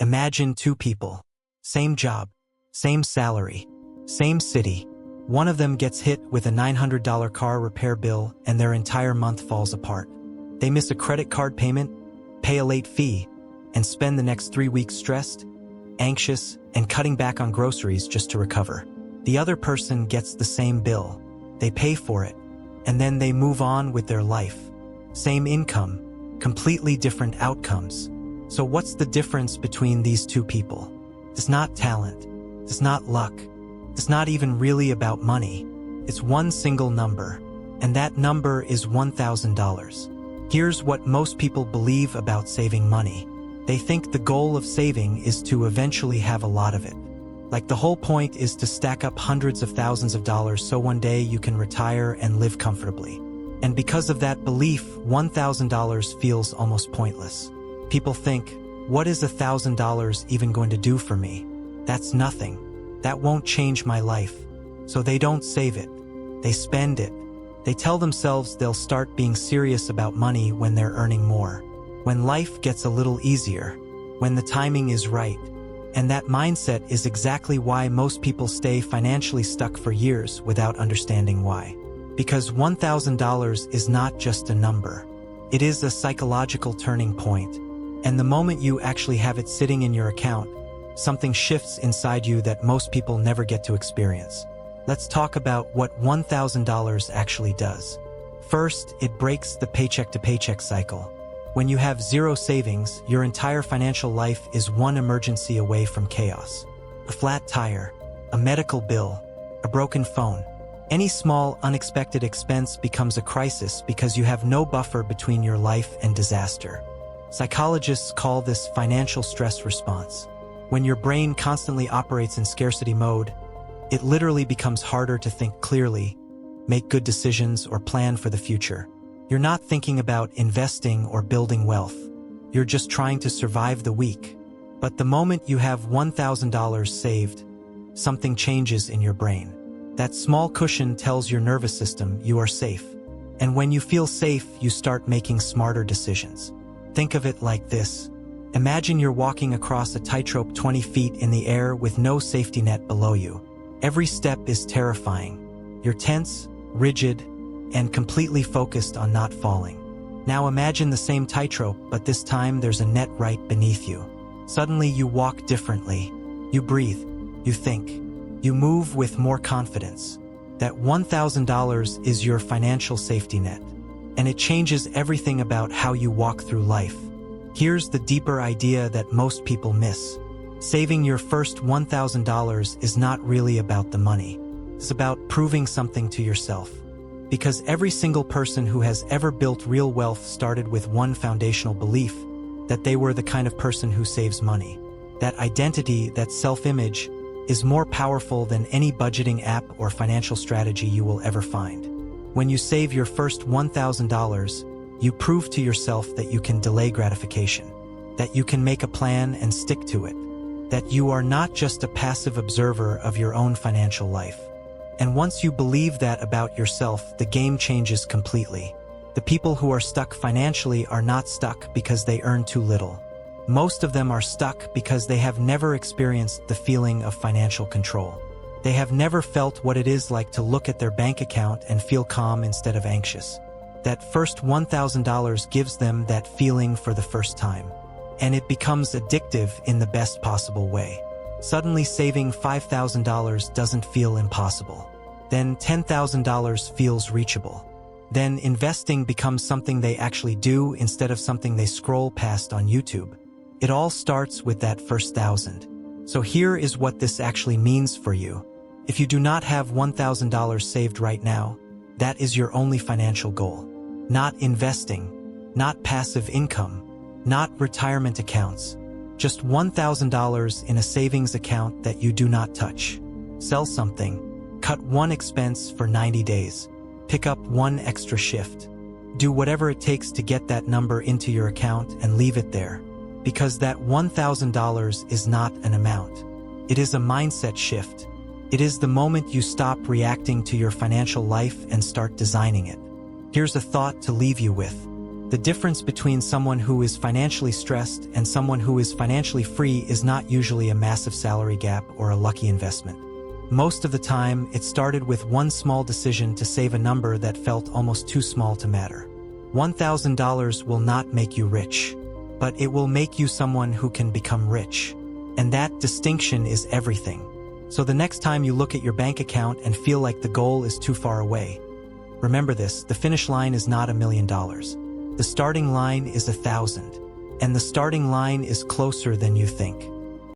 Imagine two people. Same job, same salary, same city. One of them gets hit with a $900 car repair bill and their entire month falls apart. They miss a credit card payment, pay a late fee, and spend the next 3 weeks stressed, anxious, and cutting back on groceries just to recover. The other person gets the same bill. They pay for it, and then they move on with their life. Same income, completely different outcomes. So what's the difference between these two people? It's not talent. It's not luck. It's not even really about money. It's one single number, and that number is $1,000. Here's what most people believe about saving money. They think the goal of saving is to eventually have a lot of it. Like the whole point is to stack up hundreds of thousands of dollars so one day you can retire and live comfortably. And because of that belief, $1,000 feels almost pointless. People think, what is $1,000 even going to do for me? That's nothing. That won't change my life. So they don't save it. They spend it. They tell themselves they'll start being serious about money when they're earning more, when life gets a little easier, when the timing is right. And that mindset is exactly why most people stay financially stuck for years without understanding why. Because $1,000 is not just a number. It is a psychological turning point. And the moment you actually have it sitting in your account, something shifts inside you that most people never get to experience. Let's talk about what $1,000 actually does. First, it breaks the paycheck-to-paycheck cycle. When you have zero savings, your entire financial life is one emergency away from chaos. A flat tire, a medical bill, a broken phone. Any small, unexpected expense becomes a crisis because you have no buffer between your life and disaster. Psychologists call this financial stress response. When your brain constantly operates in scarcity mode, it literally becomes harder to think clearly, make good decisions, or plan for the future. You're not thinking about investing or building wealth. You're just trying to survive the week. But the moment you have $1,000 saved, something changes in your brain. That small cushion tells your nervous system you are safe. And when you feel safe, you start making smarter decisions. Think of it like this. Imagine you're walking across a tightrope 20 feet in the air with no safety net below you. Every step is terrifying. You're tense, rigid, and completely focused on not falling. Now imagine the same tightrope, but this time there's a net right beneath you. Suddenly you walk differently. You breathe. You think. You move with more confidence. That $1,000 is your financial safety net. And it changes everything about how you walk through life. Here's the deeper idea that most people miss. Saving your first $1,000 is not really about the money. It's about proving something to yourself. Because every single person who has ever built real wealth started with one foundational belief, that they were the kind of person who saves money. That identity, that self-image, is more powerful than any budgeting app or financial strategy you will ever find. When you save your first $1,000, you prove to yourself that you can delay gratification, that you can make a plan and stick to it, that you are not just a passive observer of your own financial life. And once you believe that about yourself, the game changes completely. The people who are stuck financially are not stuck because they earn too little. Most of them are stuck because they have never experienced the feeling of financial control. They have never felt what it is like to look at their bank account and feel calm instead of anxious. That first $1,000 gives them that feeling for the first time. And it becomes addictive in the best possible way. Suddenly saving $5,000 doesn't feel impossible. Then $10,000 feels reachable. Then investing becomes something they actually do instead of something they scroll past on YouTube. It all starts with that first $1,000. So here is what this actually means for you. If you do not have $1,000 saved right now, that is your only financial goal. Not investing, not passive income, not retirement accounts. Just $1,000 in a savings account that you do not touch. Sell something. Cut one expense for 90 days. Pick up one extra shift. Do whatever it takes to get that number into your account and leave it there. Because that $1,000 is not an amount. It is a mindset shift. It is the moment you stop reacting to your financial life and start designing it. Here's a thought to leave you with. The difference between someone who is financially stressed and someone who is financially free is not usually a massive salary gap or a lucky investment. Most of the time, it started with one small decision to save a number that felt almost too small to matter. $1,000 will not make you rich, but it will make you someone who can become rich. And that distinction is everything. So the next time you look at your bank account and feel like the goal is too far away, remember this: the finish line is not $1 million. The starting line is 1,000. And the starting line is closer than you think.